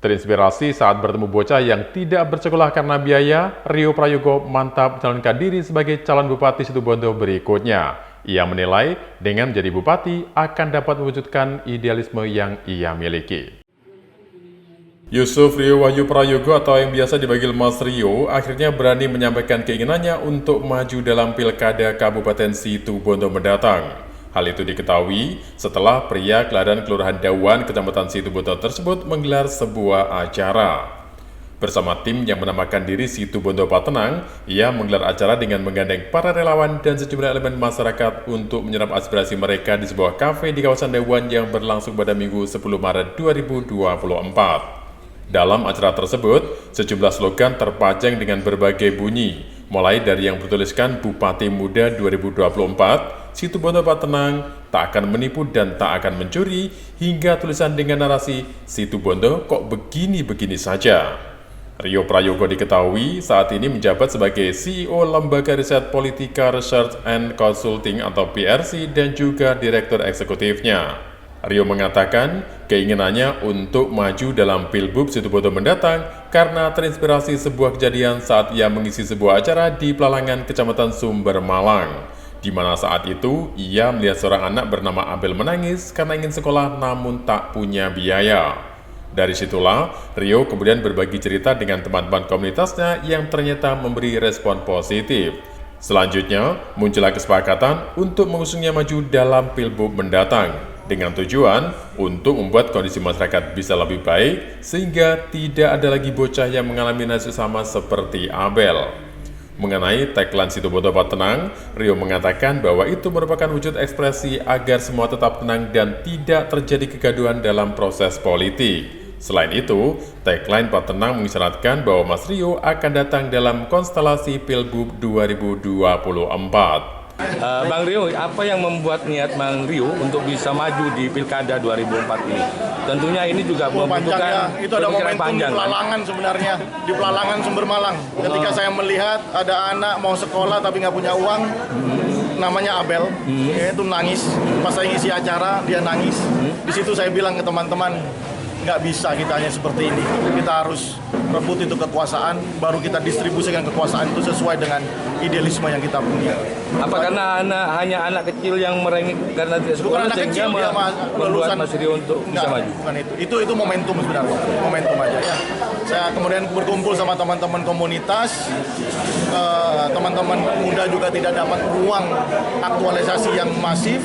Terinspirasi saat bertemu bocah yang tidak bersekolah karena biaya, Rio Prayogo mantap mencalonkan diri sebagai calon Bupati Situbondo berikutnya. Ia menilai dengan menjadi bupati akan dapat mewujudkan idealisme yang ia miliki. Yusuf Rio Wahyu Prayogo atau yang biasa dipanggil Mas Rio akhirnya berani menyampaikan keinginannya untuk maju dalam Pilkada Kabupaten Situbondo mendatang. Hal itu diketahui setelah pria kelahiran Kelurahan Dawan, Kecamatan Situbondo tersebut menggelar sebuah acara. Bersama tim yang menamakan diri Situbondo Patenang, ia menggelar acara dengan menggandeng para relawan dan sejumlah elemen masyarakat untuk menyerap aspirasi mereka di sebuah kafe di kawasan Dawan yang berlangsung pada Minggu 10 Maret 2024. Dalam acara tersebut, sejumlah slogan terpajang dengan berbagai bunyi, mulai dari yang bertuliskan Bupati Muda 2024, Situbondo Patenang, tak akan menipu dan tak akan mencuri, hingga tulisan dengan narasi Situbondo kok begini-begini saja. Rio Prayogo diketahui saat ini menjabat sebagai CEO Lembaga Riset Politika Research and Consulting atau PRC dan juga Direktur Eksekutifnya. Rio mengatakan keinginannya untuk maju dalam Pilbub Situbondo mendatang karena terinspirasi sebuah kejadian saat ia mengisi sebuah acara di Pelalangan, Kecamatan Sumber Malang, di mana saat itu ia melihat seorang anak bernama Abel menangis karena ingin sekolah namun tak punya biaya. Dari situlah, Rio kemudian berbagi cerita dengan teman-teman komunitasnya yang ternyata memberi respon positif. Selanjutnya, muncullah kesepakatan untuk mengusungnya maju dalam Pilbub mendatang, dengan tujuan untuk membuat kondisi masyarakat bisa lebih baik, sehingga tidak ada lagi bocah yang mengalami nasib sama seperti Abel. Mengenai tagline Situbondo Patenang, Rio mengatakan bahwa itu merupakan wujud ekspresi agar semua tetap tenang dan tidak terjadi kegaduhan dalam proses politik. Selain itu, tagline Patenang mengisyaratkan bahwa Mas Rio akan datang dalam konstelasi Pilbub 2024. Bang Rio, apa yang membuat niat Bang Rio untuk bisa maju di Pilkada 2004 ini? Tentunya ini juga membutuhkan itu ada momentum panjang, di Pelalangan sebenarnya, di Pelalangan Sumber Malang. Ketika saya melihat ada anak mau sekolah tapi nggak punya uang, namanya Abel, itu nangis. Pas saya ngisi acara, dia nangis. Di situ saya bilang ke teman-teman, nggak bisa kita hanya seperti ini. Kita harus rebut itu kekuasaan, baru kita distribusikan kekuasaan itu sesuai dengan idealisme yang kita punya. Apa karena hanya anak kecil yang merengek karena tidak sekolah sehingga membuat Mas Rio untuk bisa maju? Bukan itu momentum sebenarnya, momentum aja ya. Saya kemudian berkumpul sama teman-teman komunitas, teman-teman muda juga tidak dapat ruang aktualisasi yang masif,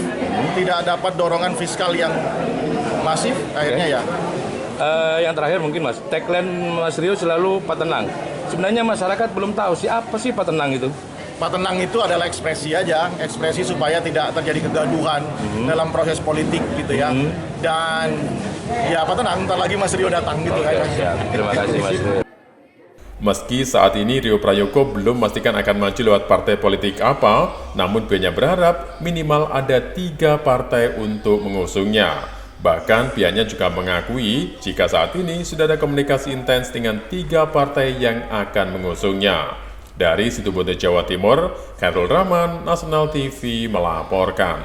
tidak dapat dorongan fiskal yang masif, akhirnya ya. Yang terakhir mungkin Mas, tagline Mas Rio selalu Patenang. Sebenarnya masyarakat belum tahu apa sih Patenang itu? Patenang itu adalah ekspresi aja, ekspresi supaya tidak terjadi kegaduhan dalam proses politik gitu ya. Dan ya Patenang, ntar lagi Mas Rio datang gitu kan. Terima kasih Mas Rio. Meski saat ini Rio Prayogo belum memastikan akan maju lewat partai politik apa, namun pihaknya berharap minimal ada 3 partai untuk mengusungnya. Bahkan pihaknya juga mengakui jika saat ini sudah ada komunikasi intens dengan 3 partai yang akan mengusungnya. Dari Situbondo, Jawa Timur, Khairul Rahman, Nasional TV melaporkan.